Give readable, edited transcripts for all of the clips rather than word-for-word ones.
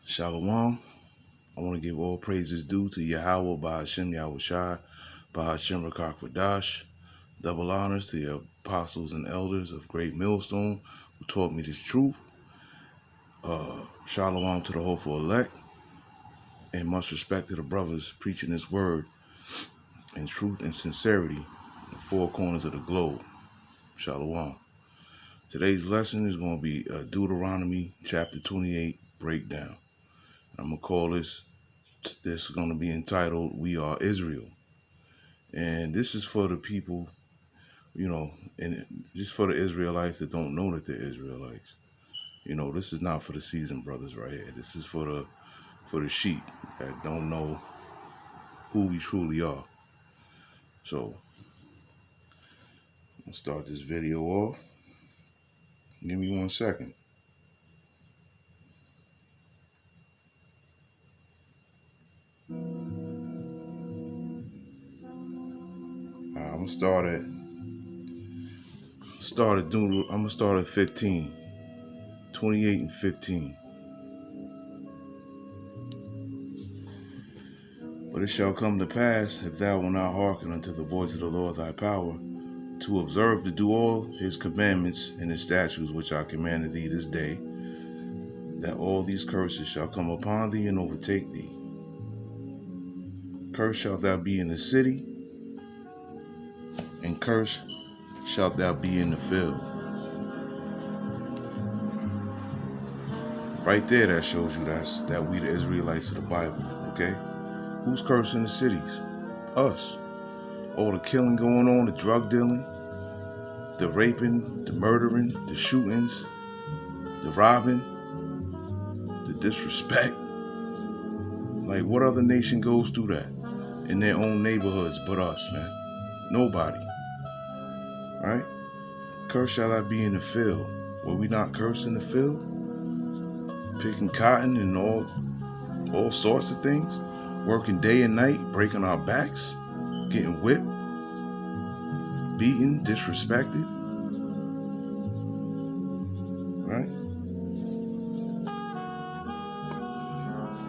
Shalom. I want to give all praises due to Yahweh, Bahashem Yahushai, Bahashem Rakakwadash. Double honors to the apostles and elders of Great Millstone who taught me this truth. Shalom to the hopeful elect. And much respect to the brothers preaching this word in truth and sincerity in the four corners of the globe. Shalom. Today's lesson is going to be Deuteronomy chapter 28 breakdown. I'm going to call this is going to be entitled, We Are Israel. And this is for the people, and just for the Israelites that don't know that they're Israelites. This is not for the seasoned brothers right here. This is for the sheep that don't know who we truly are. So, I'm going to start this video off. Give me 1 second. I'm gonna start at 15, 28 and 15. But it shall come to pass, if thou wilt not hearken unto the voice of the Lord thy power, to observe to do all his commandments and his statutes which I commanded thee this day, that all these curses shall come upon thee and overtake thee. Cursed shalt thou be in the city, and cursed shalt thou be in the field. Right there, that shows you that we the Israelites of the Bible, okay? Who's cursing the cities? Us. All the killing going on, the drug dealing, the raping, the murdering, the shootings, the robbing, the disrespect. Like, what other nation goes through that in their own neighborhoods but us, man? Nobody. Right? Cursed shall I be in the field. Were we not cursed in the field? Picking cotton and all sorts of things. Working day and night, breaking our backs, getting whipped, beaten, disrespected. Right?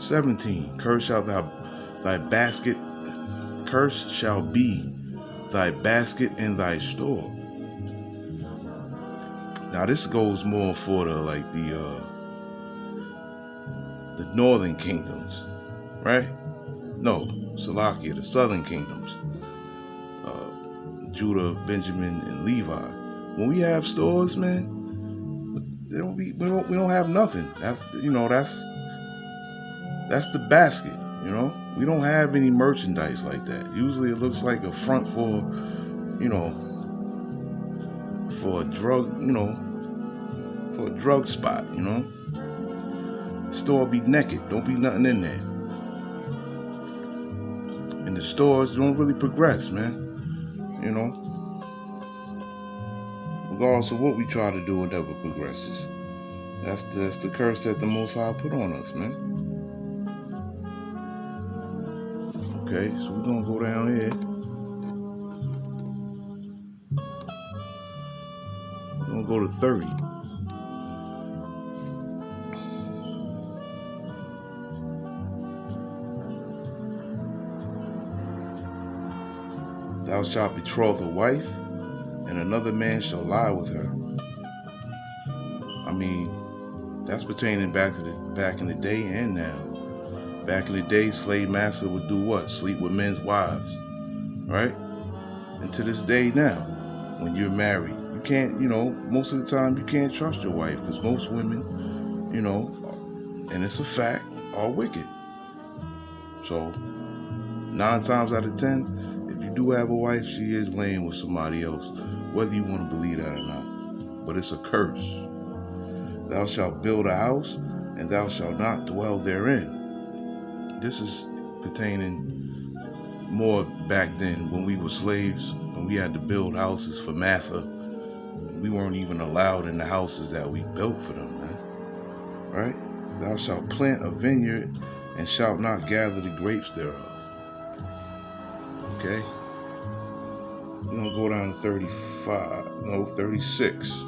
17. Cursed shall thy basket, cursed shall be thy basket and thy store. Now this goes more for the northern kingdoms, right? No, Salakia, the southern kingdoms, Judah, Benjamin, and Levi. When we have stores, man, we don't have nothing. That's the basket. We don't have any merchandise like that. Usually, it looks like a front for a drug, for a drug spot. Store be naked. Don't be nothing in there. And the stores don't really progress, man. Regardless of what we try to do, it never progresses. That's the curse that the Most High put on us, man. Okay, so we're gonna go down here. We're gonna go to 30. Thou shalt betroth a wife, and another man shall lie with her. I mean, that's pertaining back in the day and now. Back in the day, slave master would do what? Sleep with men's wives, right? And to this day now, when you're married, you can't, most of the time you can't trust your wife because most women, and it's a fact, are wicked. So 9 times out of 10, if you do have a wife, she is laying with somebody else, whether you want to believe that or not. But it's a curse. Thou shalt build a house, and thou shalt not dwell therein. This is pertaining more back then when we were slaves, when we had to build houses for massa. We weren't even allowed in the houses that we built for them, man. Right? Thou shalt plant a vineyard and shalt not gather the grapes thereof. Okay? We're going to go down to 36.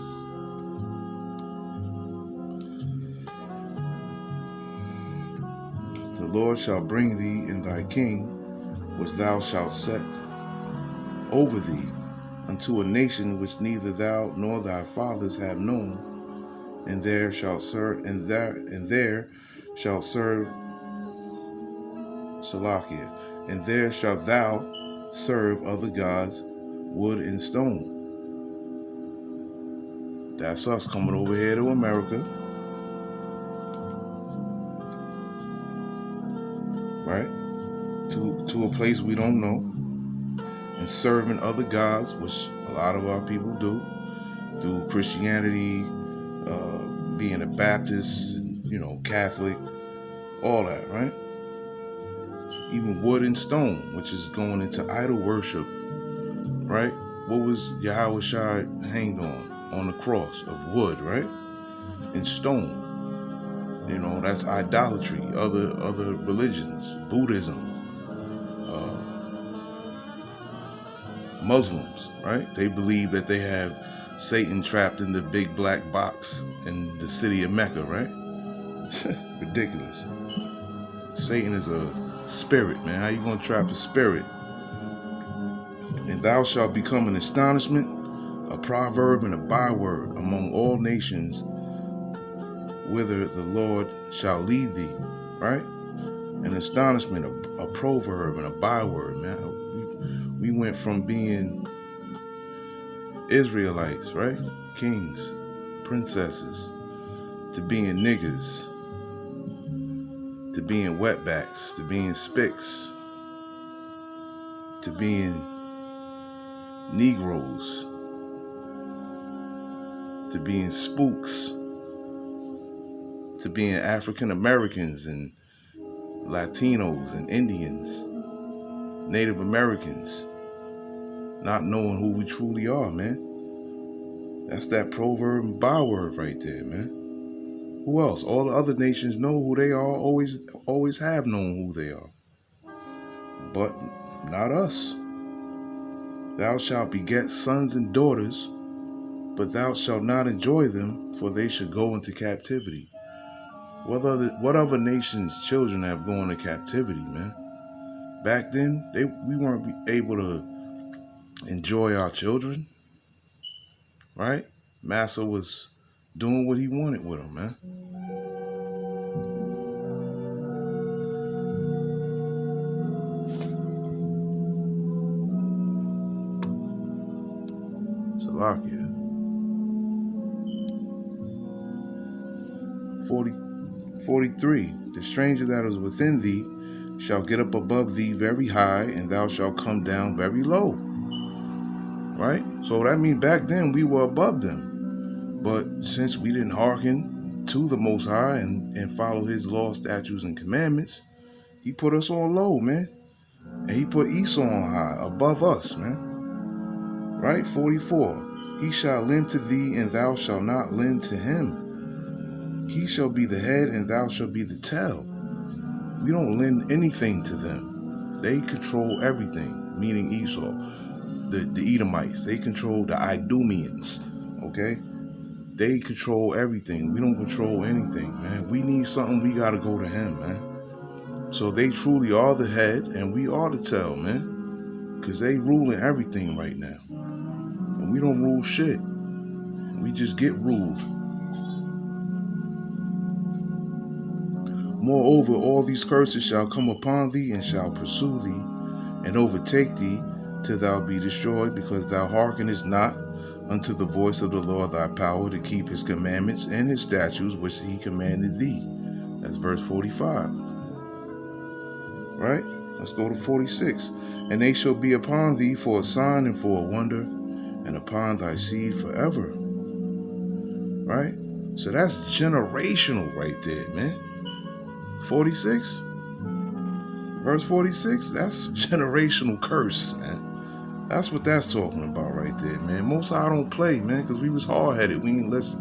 The Lord shall bring thee and thy king, which thou shalt set over thee, unto a nation which neither thou nor thy fathers have known, and there shalt serve, Salakia, and there shalt thou serve other gods, wood and stone. That's us coming over here to America, right? To a place we don't know, and serving other gods, which a lot of our people do, through Christianity, being a Baptist, Catholic, all that, right? Even wood and stone, which is going into idol worship, right? What was Yahweh Shai hanged on the cross? Of wood, right? And stone. That's idolatry. Other religions, Buddhism, Muslims, right? They believe that they have Satan trapped in the big black box in the city of Mecca, right? Ridiculous. Satan is a spirit, man. How you gonna trap a spirit? And thou shalt become an astonishment, a proverb, and a byword among all nations, whither the Lord shall lead thee, right? An astonishment, a proverb, and a byword, man. We went from being Israelites, right? Kings, princesses, to being niggas, to being wetbacks, to being spicks, to being Negroes, to being spooks, to being African Americans and Latinos and Indians, Native Americans, not knowing who we truly are, man. That's that proverb and byword right there, man. Who else? All the other nations know who they are, always have known who they are. But not us. Thou shalt beget sons and daughters, but thou shalt not enjoy them, for they should go into captivity. What other nations' children have gone into captivity, man? Back then, we weren't able to enjoy our children, right? Massa was doing what he wanted with them, man. Salakia. 43. The stranger that is within thee shall get up above thee very high, and thou shalt come down very low. Right? So that means back then we were above them. But since we didn't hearken to the Most High and follow his law, statutes, and commandments, he put us on low, man. And he put Esau on high, above us, man. Right? 44. He shall lend to thee, and thou shalt not lend to him. He shall be the head, and thou shalt be the tail. We don't lend anything to them. They control everything, meaning Esau, the Edomites. They control the Idumeans, okay? They control everything. We don't control anything, man. We need something, we got to go to him, man. So they truly are the head, and we are the tail, man. Because they ruling everything right now. And we don't rule shit. We just get ruled. Moreover, all these curses shall come upon thee, and shall pursue thee, and overtake thee, till thou be destroyed, because thou hearkenest not unto the voice of the Lord thy power, to keep his commandments and his statutes which he commanded thee. That's verse 45. Right? Let's go to 46. And they shall be upon thee for a sign and for a wonder, and upon thy seed forever. Right? So that's generational right there, man. 46, verse 46, that's generational curse, man. That's what that's talking about right there, man. Most High don't play, man, because we was hard-headed. We ain't listen.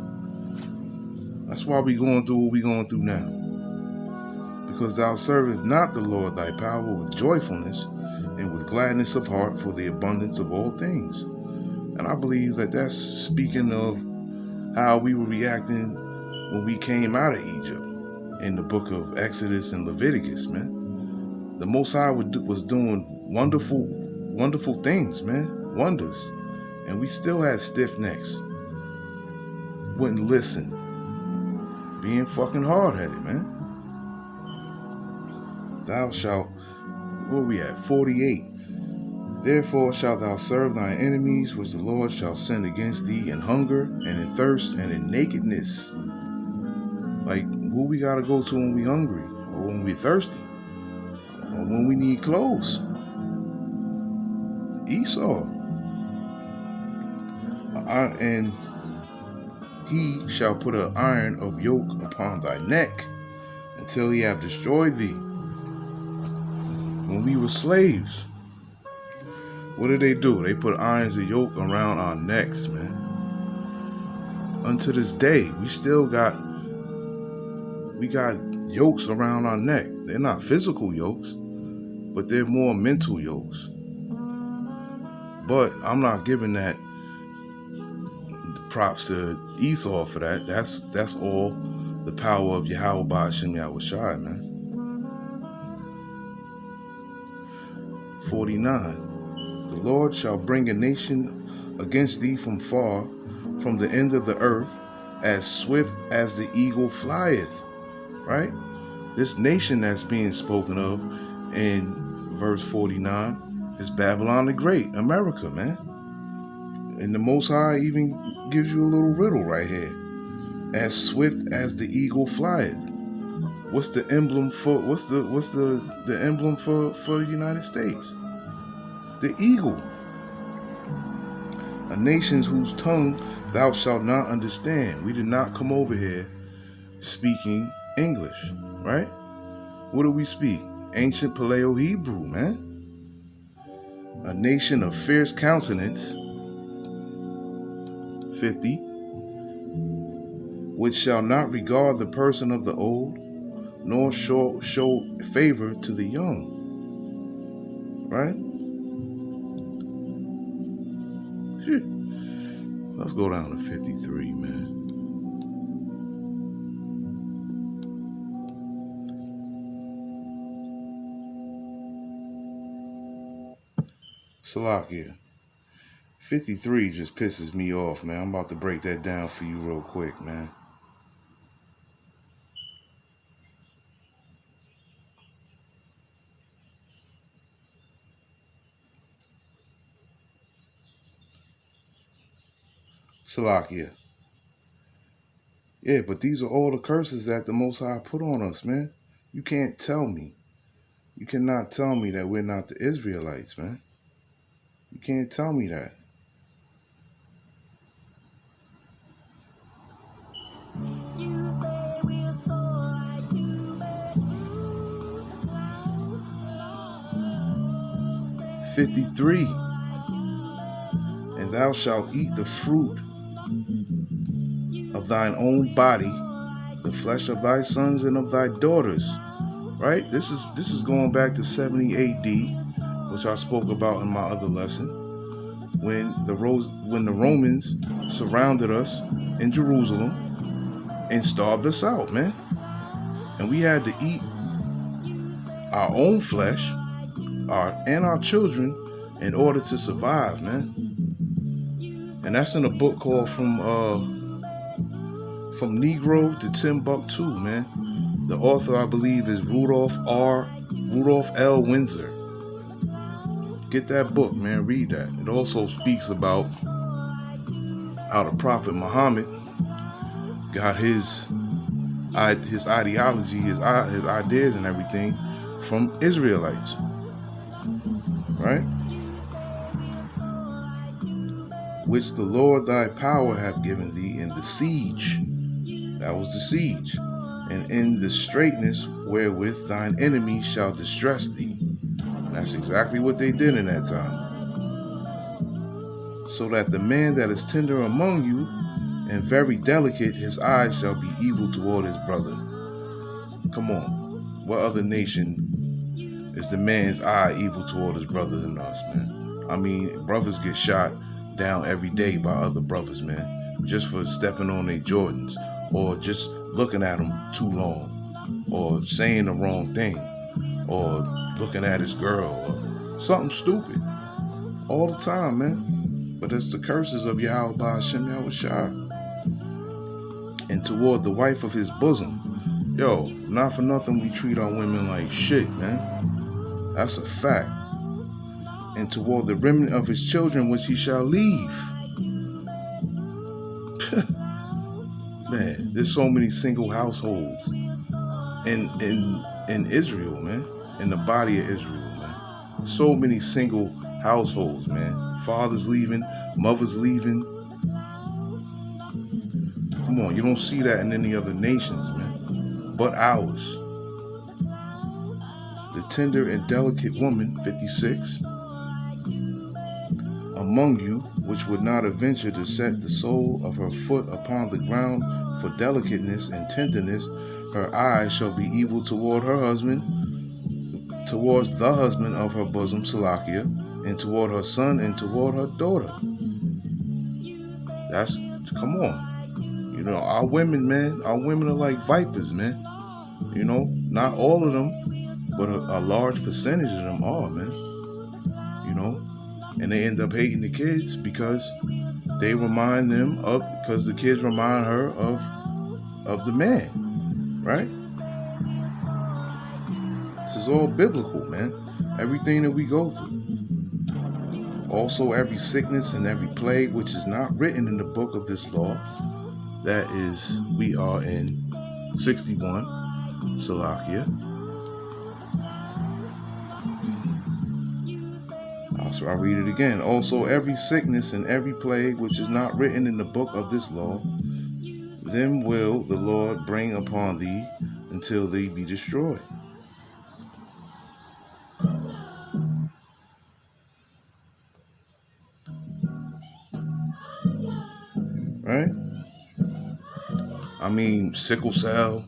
That's why we going through what we going through now. Because thou servest not the Lord thy power with joyfulness and with gladness of heart for the abundance of all things. And I believe that that's speaking of how we were reacting when we came out of Egypt. in the book of Exodus and Leviticus, man. The Most High was doing wonderful things, man. Wonders. And we still had stiff necks. Wouldn't listen. Being fucking hard-headed, man. Thou shalt, where we at? 48. Therefore shalt thou serve thine enemies, which the Lord shall send against thee in hunger, and in thirst, and in nakedness. Like, who we gotta go to when we hungry, or when we thirsty, or when we need clothes? Esau. And he shall put an iron of yoke upon thy neck, until he have destroyed thee. When we were slaves, what did they do? They put irons of yoke around our necks, man. Unto this day, we got yokes around our neck. They're not physical yokes, but they're more mental yokes. But I'm not giving that props to Esau for that. That's all the power of Yahweh Ba'ashem Yahushai, man. 49. The Lord shall bring a nation against thee from far, from the end of the earth, as swift as the eagle flieth. Right? This nation that's being spoken of in verse 49 is Babylon the Great, America, man. And the Most High even gives you a little riddle right here. As swift as the eagle flieth. What's the emblem for? What's the emblem for the United States? The eagle. A nation whose tongue thou shalt not understand. We did not come over here speaking English, right? What do we speak? Ancient Paleo-Hebrew, man. A nation of fierce countenance. 50. Which shall not regard the person of the old, nor show favor to the young. Right? Let's go down to 53, man. Salakia. 53 just pisses me off, man. I'm about to break that down for you real quick, man. Salakia. Yeah, but these are all the curses that the Most High put on us, man. You can't tell me. You cannot tell me that we're not the Israelites, man. You can't tell me that. You say we'll soar like you, but 53. And thou shalt eat the fruit of thine own body, the flesh of thy sons and of thy daughters. Right? This is going back to 70 AD, which I spoke about in my other lesson, when the Romans surrounded us in Jerusalem and starved us out, man. And we had to eat our own flesh, and our children, in order to survive, man. And that's in a book called From Negro to Timbuktu, man. The author, I believe, is Rudolph L. Windsor. Get that book, man. Read that. It also speaks about how the Prophet Muhammad got his ideology, his ideas and everything from Israelites. Right? Which the Lord thy power hath given thee in the siege. That was the siege. And in the straightness wherewith thine enemies shall distress thee. And that's exactly what they did in that time. So that the man that is tender among you and very delicate, his eyes shall be evil toward his brother. Come on. What other nation is the man's eye evil toward his brother than us, man? I mean, brothers get shot down every day by other brothers, man. Just for stepping on their Jordans. Or just looking at them too long. or saying the wrong thing, or looking at his girl, or something stupid all the time, man. But it's the curses of Yahweh Hashem Yahushua. And toward the wife of his bosom. Yo, not for nothing we treat our women like shit, man. That's a fact. And toward the remnant of his children which he shall leave. Man, there's so many single households in Israel, man. In the body of Israel, man. So many single households, man. Fathers leaving, mothers leaving. Come on, you don't see that in any other nations, man, but ours. The tender and delicate woman, 56, among you, which would not adventure to set the sole of her foot upon the ground for delicateness and tenderness, her eyes shall be evil toward her husband, towards the husband of her bosom, Salakia, and toward her son and toward her daughter. Come on. You know, our women, man, our women are like vipers, man. You know, not all of them, but a large percentage of them are, man. You know, and they end up hating the kids because they remind them of, because the kids remind her of the man, right? This is all biblical, man. Everything that we go through. Also, every sickness and every plague which is not written in the book of this law. That is, we are in 61, Salakia. So I'll read it again. Also, every sickness and every plague which is not written in the book of this law, them will the Lord bring upon thee until they be destroyed. Right? I mean, sickle cell,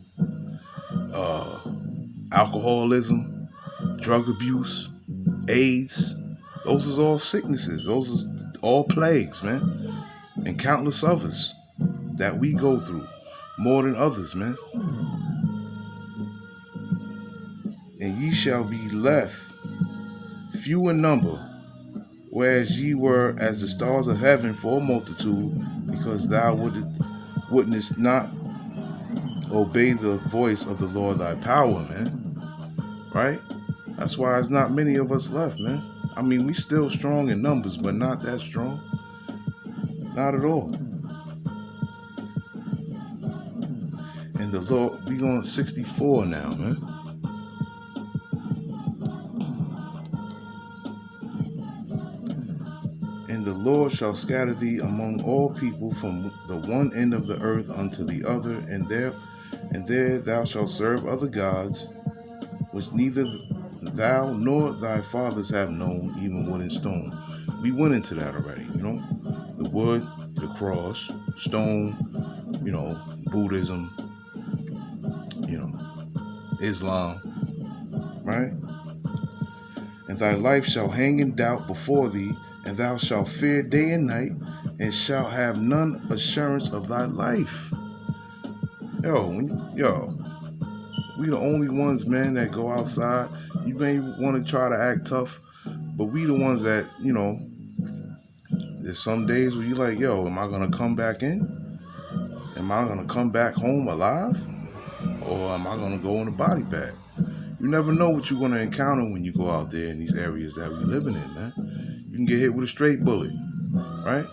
alcoholism, drug abuse, AIDS. Those is all sicknesses. Those is all plagues, man. And countless others that we go through. More than others, man. And ye shall be left few in number, whereas ye were as the stars of heaven for a multitude, because thou wouldest not obey the voice of the Lord thy power, man. Right? That's why there's not many of us left, man. I mean, we still strong in numbers, but not that strong. Not at all. And the Lord, we on 64 now, man. And the Lord shall scatter thee among all people from the one end of the earth unto the other, and there thou shalt serve other gods, which neither thou nor thy fathers have known, even wood and stone. We went into that already, you know. The wood, the cross, stone, you know, Buddhism, you know, Islam, right? And thy life shall hang in doubt before thee, and thou shalt fear day and night, and shalt have none assurance of thy life. We the only ones, man, that go outside. You may want to try to act tough, but we the ones that, you know, there's some days where you like, yo, am I going to come back in? Am I going to come back home alive? Or am I going to go in a body bag? You never know what you're going to encounter when you go out there in these areas that we living in, man. You can get hit with a straight bullet, right?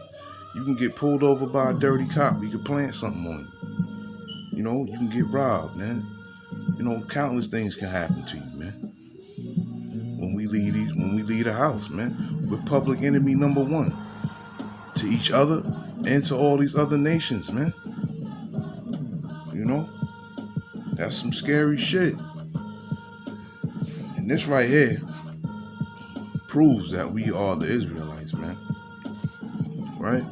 You can get pulled over by a dirty cop. He could plant something on you. You know, you can get robbed, man. You know, countless things can happen to you, man. When we leave the house, man, we're public enemy number one to each other and to all these other nations, man. You know, that's some scary shit. And this right here proves that we are the Israelites, man. Right?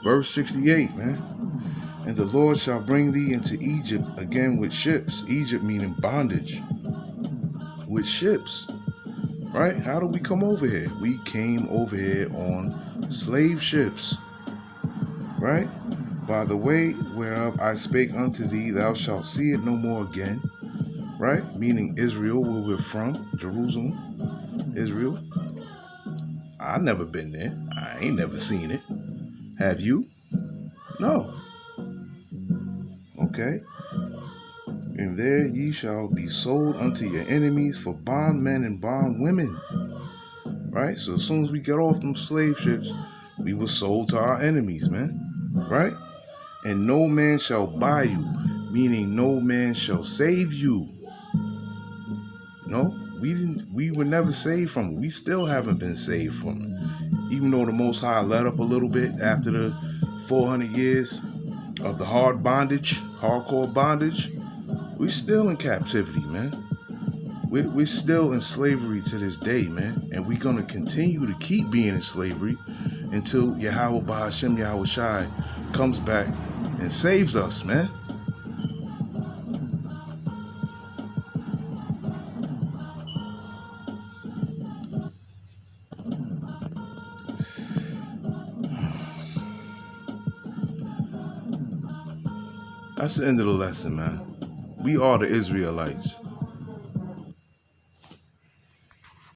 Verse 68, man. And the Lord shall bring thee into Egypt again with ships. Egypt meaning bondage. With ships. Right? How do we come over here? We came over here on slave ships. Right? By the way whereof I spake unto thee, thou shalt see it no more again. Right? Meaning Israel, where we're from, Jerusalem, Israel. I never been there. I ain't never seen it. Have you? No. Okay. And there ye shall be sold unto your enemies for bondmen and bondwomen. Right? So as soon as we get off them slave ships, we were sold to our enemies, man. Right? And no man shall buy you, meaning no man shall save you. No, we were never saved from it. We still haven't been saved from it. Even though the Most High let up a little bit after the 400 years of the hardcore bondage, we still in captivity, man. We're still in slavery to this day, man. And we're going to continue to keep being in slavery until Yahweh Bahashem Yahweh Shai comes back and saves us, man. That's the end of the lesson, man. We are the Israelites.